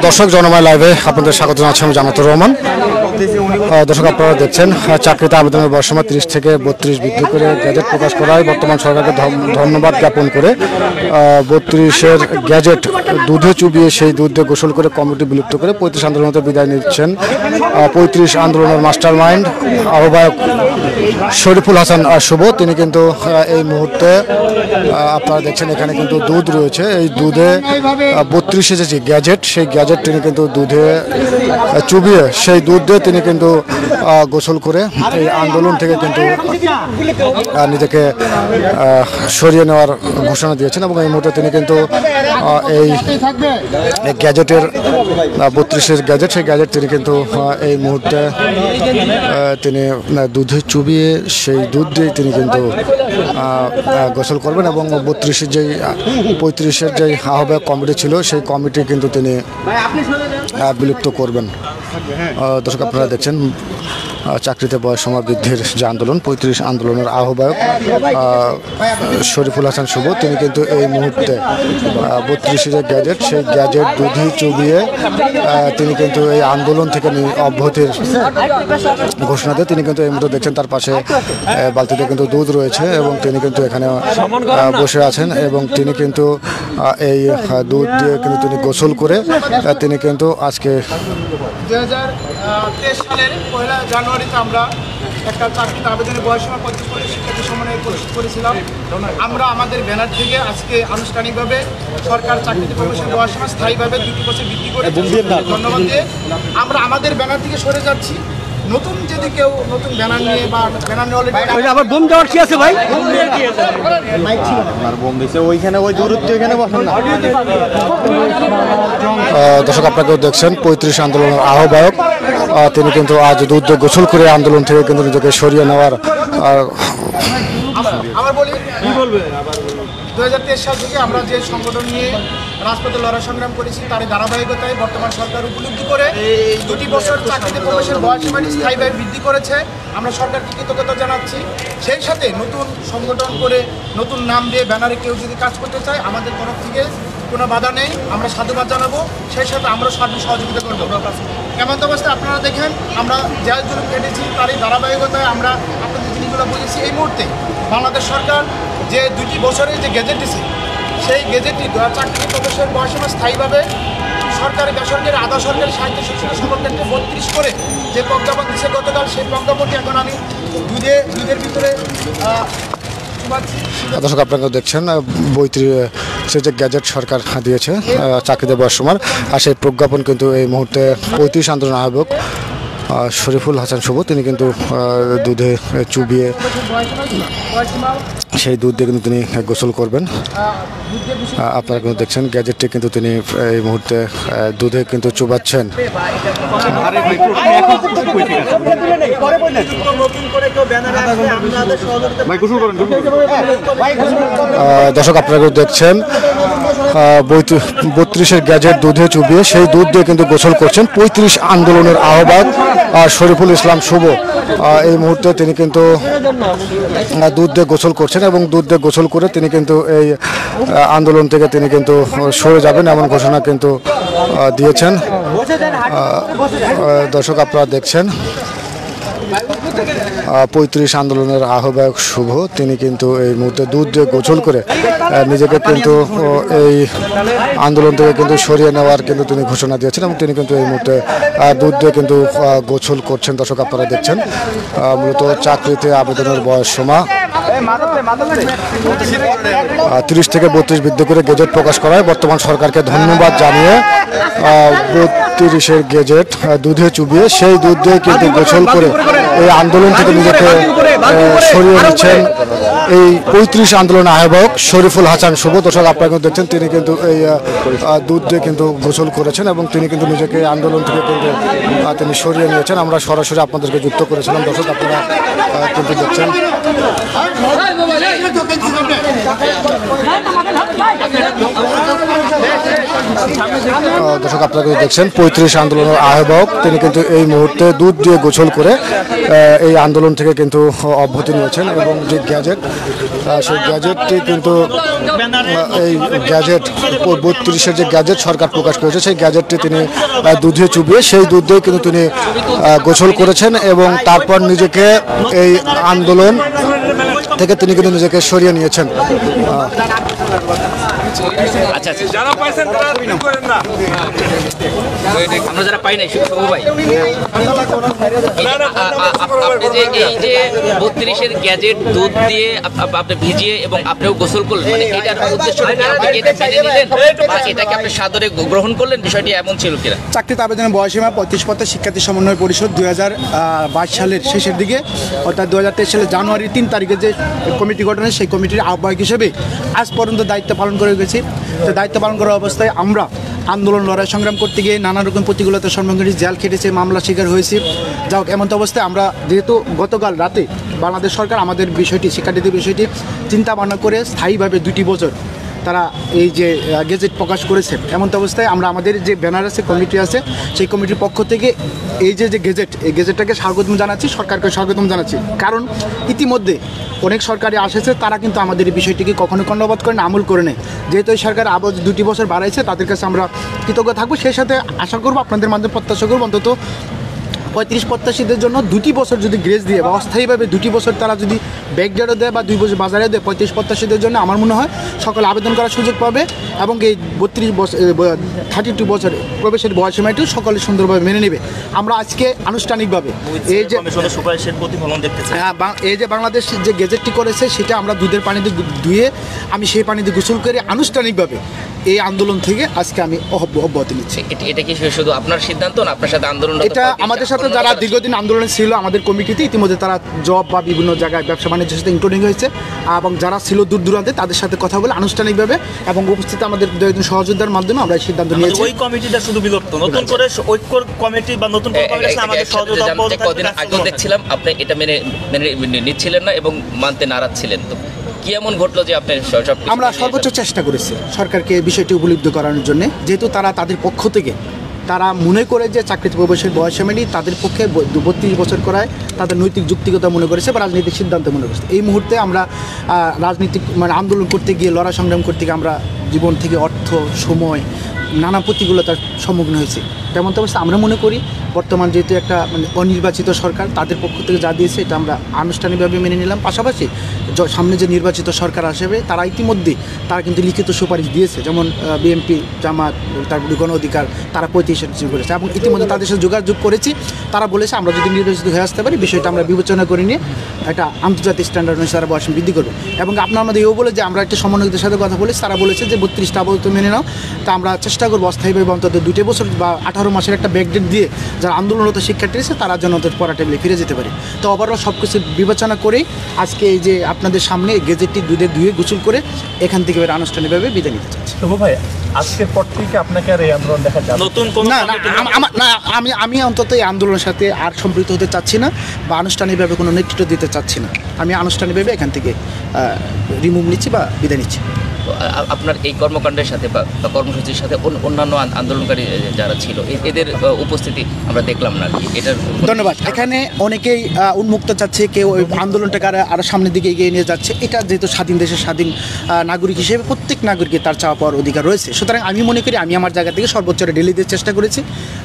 দর্শক জনময় লাইভে আপনাদের স্বাগত জানাচ্ছি আমি জামাতুর রহমান। দর্শক আপনারা দেখছেন চাকরিতে আবেদনের বয়স সীমা 30 থেকে 32 বৃদ্ধি করে গ্যাজেট প্রকাশ করায় বর্তমান সরকারকে ধন্যবাদ জ্ঞাপন করে 32-এর গ্যাজেট দুধে চুবিয়ে সেই দুধ দিয়ে গোসল করে কমিটি বিলুপ্ত করে 35 আন্দোলনতে বিদায় নিচ্ছেন 35 আন্দোলনের মাস্টার মাইন্ড আহ্বায়ক শরীফুল হাসান শুভ। তিনি কিন্তু এই মুহূর্তে আপনারা দেখছেন এখানে কিন্তু দুধ রয়েছে, এই দুধে 32-এ যে গ্যাজেট সেই গ্যাজেট তিনি কিন্তু দুধে চুবিয়ে সেই দুধ দিয়ে তিনি কিন্তু গোসল করে এই আন্দোলন থেকে কিন্তু নিজেকে সরিয়ে নেওয়ার ঘোষণা দিয়েছেন এবং এই মুহূর্তে তিনি কিন্তু এই গ্যাজেটের 32-এর গ্যাজেট সেই গ্যাজেট তিনি কিন্তু এই মুহূর্তে তিনি দুধে চুবিয়ে সেই দুধ দিয়ে তিনি কিন্তু গোসল করবেন এবং 32-এর যেই 35-এর যেই আহ্বায়ক কমিটি ছিল সেই কমিটি কিন্তু তিনি বিলুপ্ত করবেন। দর্শক আপনারা দেখছেন চাকরিতে বয়স সীমা বৃদ্ধির যে আন্দোলন 35 আন্দোলনের আহ্বায়ক শরীফুল হাসান শুভ তিনি কিন্তু এই মুহূর্তে 32-এর যে গ্যাজেট সেই গ্যাজেট দুধে চুবিয়ে তিনি কিন্তু এই আন্দোলন থেকে অব্যাহতির ঘোষণা দিয়ে তিনি কিন্তু এই মুহূর্তে দেখছেন তার পাশে বালতিতে কিন্তু দুধ রয়েছে এবং তিনি কিন্তু এখানে বসে আছেন এবং তিনি কিন্তু এই দুধ দিয়ে কিন্তু তিনি গোসল করে তিনি কিন্তু আজকে 2023 সালের 1 জানুয়ারিতে আমরা একটা চাকরিতে আবেদনের বয়সসীমা 35 করে শিক্ষার্থী সমন্বয় করেছিলাম। আমরা আমাদের ব্যানার থেকে আজকে আনুষ্ঠানিকভাবে সরকার চাকরিতে প্রবেশের বয়সসীমা স্থায়ীভাবে 2 বছর বৃদ্ধি করে ধন্যবাদ দিয়ে আমরা আমাদের ব্যানার থেকে সরে যাচ্ছি। নতুন যদি কেউ নতুন ব্যানার নিয়ে বা ব্যানার নিয়ে অলরেডি আবার বোম দেওয়ার কি আছে ভাই? বোম দিছে ওইখানে ওই দূরত্ব ওইখানে বসেন না। দর্শক আপনাকেও দেখছেন 35 আন্দোলনের আহ্বায়ক তিনি কিন্তু আজ দুধ দিয়ে গোসল করে আন্দোলন থেকে কিন্তু নিজেকে সরিয়ে নেওয়ার আমার বলি কি বলবে 2023 সাল থেকে আমরা যে সংগঠন নিয়ে রাজপথে লড়াই সংগ্রাম করেছি তার ধারাবাহিকতায় বর্তমান সরকার উপলব্ধি করে 2 বছর চাকরিতে প্রবেশের বয়সসীমা স্থায়ীভাবে বৃদ্ধি করেছে। আমরা সরকারকে কৃতজ্ঞতা জানাচ্ছি। সেই সাথে নতুন সংগঠন করে নতুন নাম দিয়ে ব্যানারে কেউ যদি কাজ করতে চায় আমাদের তরফ থেকে কোনো বাধা নেই, আমরা সাধুবাদ জানাবো। সেই সাথে আমরা সার্বিক সহযোগিতা করবো। কেমন অবস্থায় আপনারা দেখেন আমরা যা জুলুম কেটেছি তারই ধারাবাহিকতায় আমরা আপনাদের জিনিসগুলো বুঝেছি। এই মুহূর্তে বাংলাদেশ সরকার যে 2 বছরের যে গেজেট দিছে সেই গেজেটটি চাকরি প্রবেশের বয়সসীমা স্থায়ীভাবে সরকারি বেসরকারি আধা সরকারি সাহিত্য শিক্ষা সকল ক্ষেত্রে 32 করে যে প্রজ্ঞাপন দিচ্ছে গতকাল সেই প্রজ্ঞাপনটি এখন আমি দুধের ভিতরে দর্শক আপনারা দেখছেন 32 যে গ্যাজেট সরকার দিয়েছে চাকরিতে বয়স সীমার আর সেই প্রজ্ঞাপন কিন্তু এই মুহূর্তে 35 আন্দোলন আহ্বায়ক শরীফুল হাসান শুভ তিনি কিন্তু দুধে চুবিয়ে সেই দুধ দিয়ে কিন্তু তিনি গোসল করবেন। আপনারা কিন্তু দেখছেন গ্যাজেটটি কিন্তু তিনি এই মুহূর্তে দুধে কিন্তু চুবাচ্ছেন। দর্শক আপনারা কিন্তু দেখছেন 32-এর গ্যাজেট দুধে চুবিয়ে সেই দুধ দিয়ে কিন্তু গোসল করছেন 35 আন্দোলনের আহ্বায়ক শরীফুল ইসলাম শুভ। এই মুহূর্তে তিনি কিন্তু দুধ দিয়ে গোসল করছেন এবং দুধ দিয়ে গোসল করে তিনি কিন্তু এই আন্দোলন থেকে তিনি কিন্তু সরে যাবেন এমন ঘোষণা কিন্তু দিয়েছেন। দর্শক আপনারা দেখছেন 35 আন্দোলনের আহ্বায়ক শুভ তিনি কিন্তু এই মুহূর্তে দুধ দিয়ে গোসল করে নিজেকে কিন্তু এই আন্দোলন থেকে কিন্তু সরিয়ে নেওয়ার কিন্তু তিনি ঘোষণা দিয়েছেন এবং তিনি কিন্তু এই মুহূর্তে দুধ দিয়ে কিন্তু গোসল করছেন। দর্শক আপনারা দেখছেন মূলত চাকরিতে আবেদনের বয়স সীমা 30 থেকে 32 বৃদ্ধি করে গেজেট প্রকাশ করায় বর্তমান সরকারকে ধন্যবাদ জানিয়ে 32-এর গেজেট দুধে চুবিয়ে সেই দুধ দিয়ে কিন্তু গোসল করে এই আন্দোলন থেকে নিজেকে সরিয়ে নিচ্ছেন এই 35 আন্দোলন আহ্বায়ক শরীফুল হাসান শুভ। দর্শক আপনারা কিন্তু দেখছেন তিনি কিন্তু এই দুধ দিয়ে কিন্তু গোসল করেছেন এবং তিনি কিন্তু নিজেকে আন্দোলন থেকে কিন্তু তিনি সরিয়ে নিয়েছেন। আমরা সরাসরি আপনাদেরকে যুক্ত করেছিলাম। দর্শক আপনারা কিন্তু দেখছেন দর্শক আপনারা কিন্তু দেখছেন ৩৫ আন্দোলনের আহ্বায়ক তিনি কিন্তু এই মুহূর্তে দুধ দিয়ে গোসল করে এই আন্দোলন থেকে কিন্তু অব্যাহতি নিয়েছেন এবং যে গ্যাজেট সেই গ্যাজেটটি কিন্তু এই গ্যাজেট ৩২-এর যে গ্যাজেট সরকার প্রকাশ করেছে সেই গ্যাজেটটি তিনি দুধে চুবিয়ে সেই দুধ দিয়ে কিন্তু তিনি গোসল করেছেন এবং তারপর নিজেকে এই আন্দোলন থেকে তিনি কিন্তু নিজেকে সরিয়ে নিয়েছেন। আচ্ছা যারা পাইছেন তারা করেন না, আমরা যারা পাই নাই শুভ ভাই, আপনি যে এই যে ৩২-এর গ্যাজেট দুধ দিয়ে আপনি ভিজিয়ে এবং আপনিও গোসল করলেন, মানে এটার উদ্দেশ্যটা কি? আপনি এটা মেনে নিলেন বা এটাকে আপনি সাদরে গ্রহণ করলেন? বিষয়টি এমন ছিল কিনা? চাকরিতে আবেদনের বয়সীমা ৩৫ পদে শিক্ষার্থী সমন্বয় পরিষদ ২০২২ সালের শেষের দিকে অর্থাৎ ২০২৩ সালের জানুয়ারির ৩ তারিখে যে কমিটি গঠন হয় সেই কমিটির আহ্বায়ক হিসেবে আজ পর্যন্ত দায়িত্ব পালন করে গেছি। তো দায়িত্ব পালন করা অবস্থায় আমরা আন্দোলন লড়াই সংগ্রাম করতে গিয়ে নানা রকম প্রতিকূলতার সম্মুখীন হয়েছি, জেল খেটেছে, মামলা শিকার হয়েছি। যাই হোক, এমন অবস্থায় আমরা যেহেতু গতকাল রাতে বাংলাদেশ সরকার আমাদের বিষয়টি শিক্ষার্থীদের বিষয়টি চিন্তা ভাবনা করে স্থায়ীভাবে 2টি বছর তারা এই যে গেজেট প্রকাশ করেছে, এমন অবস্থায় আমরা আমাদের যে ব্যানার আছে কমিটি আছে সেই কমিটির পক্ষ থেকে এই যে গেজেট এই গেজেটটাকে স্বাগতম জানাচ্ছি, সরকারকে স্বাগতম জানাচ্ছি। কারণ ইতিমধ্যে অনেক সরকারি আসেছে, তারা কিন্তু আমাদের এই বিষয়টিকে কখনো কর্ণপাত করে না, আমল করে নেয়। যেহেতু এই সরকার আবার 2টি বছর বাড়াইছে, তাদের কাছে আমরা কৃতজ্ঞ থাকবো। সেই সাথে আশা করবো আপনাদের মাধ্যমে প্রত্যাশা করবো অন্তত 35 প্রত্যাশীদের জন্য 2টি বছর যদি গ্রেস দিয়ে বা অস্থায়ীভাবে 2টি বছর তারা যদি ব্যাকডেটও দেয় বা 2 বছর বাজারে দেয়, 35 প্রত্যাশীদের জন্য আমার মনে হয় সকলে আবেদন করার সুযোগ পাবে এবং এই 32 বছর প্রবেশের বয়সীমাটিও সকলে সুন্দরভাবে মেনে নেবে। আমরা আজকে আনুষ্ঠানিকভাবে এই যে সুপারিশের প্রতিফলন দেখতেছি, এই যে বাংলাদেশ যে গেজেটটি করেছে সেটা আমরা দুধের পানিতে ধুয়ে আমি সেই পানিতে গোসল করে আনুষ্ঠানিকভাবে এই আন্দোলন থেকে আজকে আমি অব্যাহতি নিচ্ছি। এটা কি শুধু আপনার সিদ্ধান্ত না, আপনার সাথে আন্দোলন? এটা আমাদের সাথে যারা দীর্ঘদিন আন্দোলনে ছিল আমাদের কমিটিতে, ইতিমধ্যে তারা জব বা বিভিন্ন জায়গায় ব্যবসা বাণিজ্যের সাথে ইনক্লুডিং হয়েছে এবং যারা ছিল দূর দূরান্তে তাদের সাথে কথা বলে আনুষ্ঠানিকভাবে এবং উপস্থিত আমাদের দুজন সহযোদ্ধার মাধ্যমে আমরা এই সিদ্ধান্ত নিয়েছি। ওই কমিটিটা শুধু বিলুপ্ত, নতুন করে ঐক্য কমিটি বা নতুন আমাদের সহযোগিতা কদিন আগেও দেখছিলাম আপনি এটা মেনে নিচ্ছিলেন না এবং মানতে নারাজ ছিলেন। তো কি এমন ঘটলো যে আপনি? আমরা সর্বোচ্চ চেষ্টা করেছি সরকারকে বিষয়টি উপলব্ধি করানোর জন্য, যেহেতু তারা তাদের পক্ষ থেকে তারা মনে করে যে চাকরিতে প্রবেশের বয়সীমাটি তাদের পক্ষে 32 বছর করায় তাদের নৈতিক যুক্তিকতা মনে করেছে বা রাজনৈতিক সিদ্ধান্ত মনে করেছে। এই মুহূর্তে আমরা রাজনীতিক আন্দোলন করতে গিয়ে লড়াই সংগ্রাম করতে গিয়ে আমরা জীবন থেকে অর্থ সময় নানা প্রতিকূলতার সম্মুখীন হয়েছি। তেমন অবস্থা আমরা মনে করি বর্তমান যেহেতু একটা অনির্বাচিত সরকার তাদের পক্ষ থেকে যা দিয়েছে এটা আমরা আনুষ্ঠানিকভাবে মেনে নিলাম। পাশাপাশি সামনে যে নির্বাচিত সরকার আসবে তারা ইতিমধ্যে তারা কিন্তু লিখিত সুপারিশ দিয়েছে, যেমন বিএনপি, জামাত, তারপরে গণ অধিকার তারা 35 করেছে এবং ইতিমধ্যে তাদের সাথে যোগাযোগ করেছি। তারা বলেছে আমরা যদি নির্বাচিত হয়ে আসতে পারি বিষয়টা আমরা বিবেচনা করে নিয়ে একটা আন্তর্জাতিক স্ট্যান্ডার্ড অনুসারে তারা বয়স বৃদ্ধি করবে। এবং আপনার আমাদের এও বলে যে আমরা একটা সমন্বয়কদের সাথে কথা বলেছি, তারা বলেছে যে 32টা আপাতত মেনে নাও, তা আমরা চেষ্টা করবো অস্থায়ীভাবে অন্তত 2 বছর বা 18 মাসের একটা ব্যাকডেট দিয়ে যারা আন্দোলনরত শিক্ষার্থী আছে তারা যেন অন্তত পড়া টেবিলে ফিরে যেতে পারে। তো ওভারঅল সব কিছু বিবেচনা করেই আজকে এই যে আপনাদের সামনে এই গেজেটটি দুধে ধুয়ে গোসল করে এখান থেকে আনুষ্ঠানিকভাবে বিদায় নিতে চাচ্ছি। ভাই আজকের পর থেকে আপনাকে আর এই আন্দোলন দেখা যাবে নতুন কোন আমি অন্তত এই আন্দোলনের সাথে আর সম্পৃক্ত হতে চাচ্ছি না বা আনুষ্ঠানিকভাবে কোনো নেতৃত্ব দিতে চাচ্ছি না। আমি আনুষ্ঠানিকভাবে এখান থেকে রিমুভ নিচ্ছি বা বিদায় নিচ্ছি। আপনার এই কর্মকাণ্ডের সাথে বা কর্মসূচির সাথে অন্যান্য আন্দোলনকারী যারা ছিল এদের উপস্থিতি আমরা দেখলাম না। এটার ধন্যবাদ। এখানে অনেকেই উন্মুক্ত চাচ্ছে, কেউ ওই আন্দোলনটাকে আরও সামনের দিকে এগিয়ে নিয়ে যাচ্ছে। এটা যেহেতু স্বাধীন দেশের স্বাধীন নাগরিক হিসেবে প্রত্যেক নাগরিকের তার চাওয়া পাওয়ার অধিকার রয়েছে। সুতরাং আমি মনে করি আমি আমার জায়গা থেকে সর্বোচ্চটা ঢেলে দিতে চেষ্টা করেছি।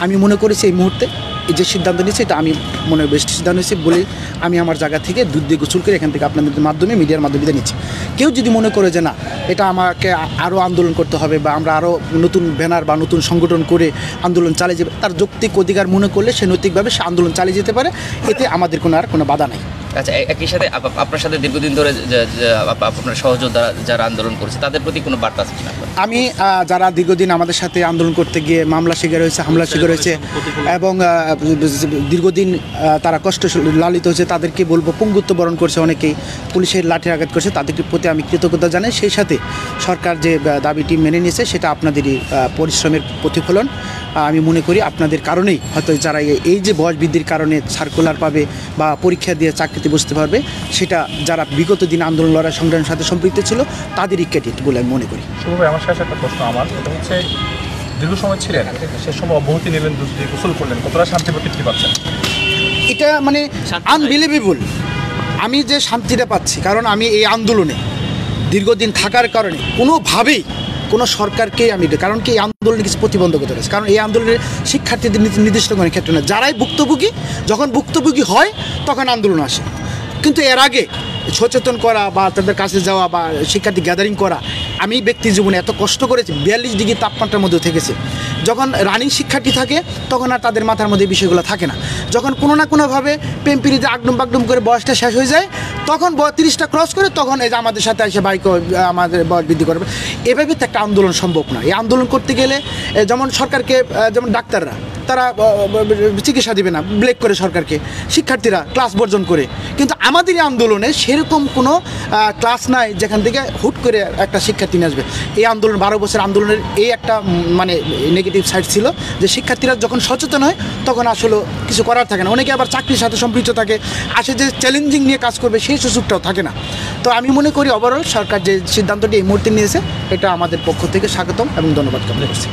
আমি মনে করেছি এই মুহূর্তে এই যে সিদ্ধান্ত নিয়েছি এটা আমি মনে বেস্ট সিদ্ধান্ত নিয়েছি বলে আমি আমার জায়গা থেকে দুধ দিয়ে গোসল করে এখান থেকে আপনাদের মাধ্যমে মিডিয়ার মাধ্যমে বিদায় নিচ্ছি। কেউ যদি মনে করে যে না এটা আমাকে আরও আন্দোলন করতে হবে বা আমরা আরও নতুন ব্যানার বা নতুন সংগঠন করে আন্দোলন চালিয়ে যাবে, তার যৌক্তিক অধিকার মনে করলে সে নৈতিকভাবে সে আন্দোলন চালিয়ে যেতে পারে, এতে আমাদের কোনো বাধা নেই। আচ্ছা, একই সাথে আপনার সাথে দীর্ঘদিন ধরে আপনার সহযোদ্ধা যারা আন্দোলন করছে তাদের প্রতি কোনো বার্তা আছে কিনা? আমি যারা দীর্ঘদিন আমাদের সাথে আন্দোলন করতে গিয়ে মামলা শিকার হয়েছে, হামলা শিকার হয়েছে এবং দীর্ঘদিন তারা কষ্ট লালিত হয়েছে তাদেরকে বলবো, পঙ্গুত্ব বরণ করছে অনেকেই, পুলিশের লাঠির আঘাত করছে, তাদেরকে প্রতি আমি কৃতজ্ঞতা জানাই। সেই সাথে সরকার যে দাবিটি মেনে নিয়েছে সেটা আপনাদেরই পরিশ্রমের প্রতিফলন। আমি মনে করি আপনাদের কারণেই হয়তো যারা এই যে বয়স বৃদ্ধির কারণে সার্কুলার পাবে বা পরীক্ষা দিয়ে চাকরিতে বসতে পারবে, সেটা যারা বিগত দিন আন্দোলন লড়াই সংগ্রামের সাথে সম্পৃক্ত ছিল তাদেরই ক্রেডিট বলে আমি মনে করি। শুভ ভাই, আমার সাথে একটা প্রশ্ন, আমার এটা হচ্ছে দীর্ঘ সময় ছিলেন, সে সময় অব্যাহতি নিলেন, দুধ দিয়ে গোসল করলেন, কতটা শান্তি প্রতীক্ষা পাচ্ছেন? এটা মানে আনবিলিভেবল। আমি যে শান্তিটা পাচ্ছি, কারণ আমি এই আন্দোলনে দীর্ঘদিন থাকার কারণে কোনোভাবেই কোনো সরকারকে আমি, কারণ কি এই আন্দোলনে কিছু প্রতিবন্ধকতা রয়েছে, কারণ এই আন্দোলনের শিক্ষার্থীদের নির্দিষ্ট কোনো ক্ষেত্রে না, যারাই ভুক্তভোগী, যখন ভুক্তভোগী হয় তখন আন্দোলন আসে। কিন্তু এর আগে সচেতন করা বা তাদের কাছে যাওয়া বা শিক্ষার্থী গ্যাদারিং করা, আমি ব্যক্তি জীবনে এত কষ্ট করেছি, 42 ডিগ্রি তাপমাত্রার মধ্যে থেকেছে। যখন রানিং শিক্ষার্থী থাকে তখন আর তাদের মাথার মধ্যে বিষয়গুলো থাকে না। যখন কোনো না কোনোভাবে প্রেমপিরিতে আগডুম বাগডুম করে বয়সটা শেষ হয়ে যায়, তখন 30টা ক্রস করে তখন এই যে আমাদের সাথে এসে বাইক আমাদের বয়স বৃদ্ধি করবে। এভাবে তো একটা আন্দোলন সম্ভব না। এই আন্দোলন করতে গেলে যেমন সরকারকে, যেমন ডাক্তাররা তারা চিকিৎসা দিবে না, ব্লেক করে সরকারকে, শিক্ষার্থীরা ক্লাস বর্জন করে। কিন্তু আমাদের এই আন্দোলনে সেরকম কোনো ক্লাস নাই যেখান থেকে হুট করে একটা শিক্ষার্থী নিয়ে আসবে। এই আন্দোলন 12 বছর আন্দোলনের এই একটা মানে নেগেটিভ সাইড ছিল যে শিক্ষার্থীরা যখন সচেতন হয় তখন আসলে কিছু করার থাকে না। অনেকে আবার চাকরির সাথে সম্পৃক্ত থাকে, আসে যে চ্যালেঞ্জিং নিয়ে কাজ করবে সেই সুযোগটাও থাকে না। তো আমি মনে করি ওভারঅল সরকার যে সিদ্ধান্তটি এই মুহূর্তে নিয়েছে এটা আমাদের পক্ষ থেকে স্বাগতম এবং ধন্যবাদ জ্ঞাপন করছি।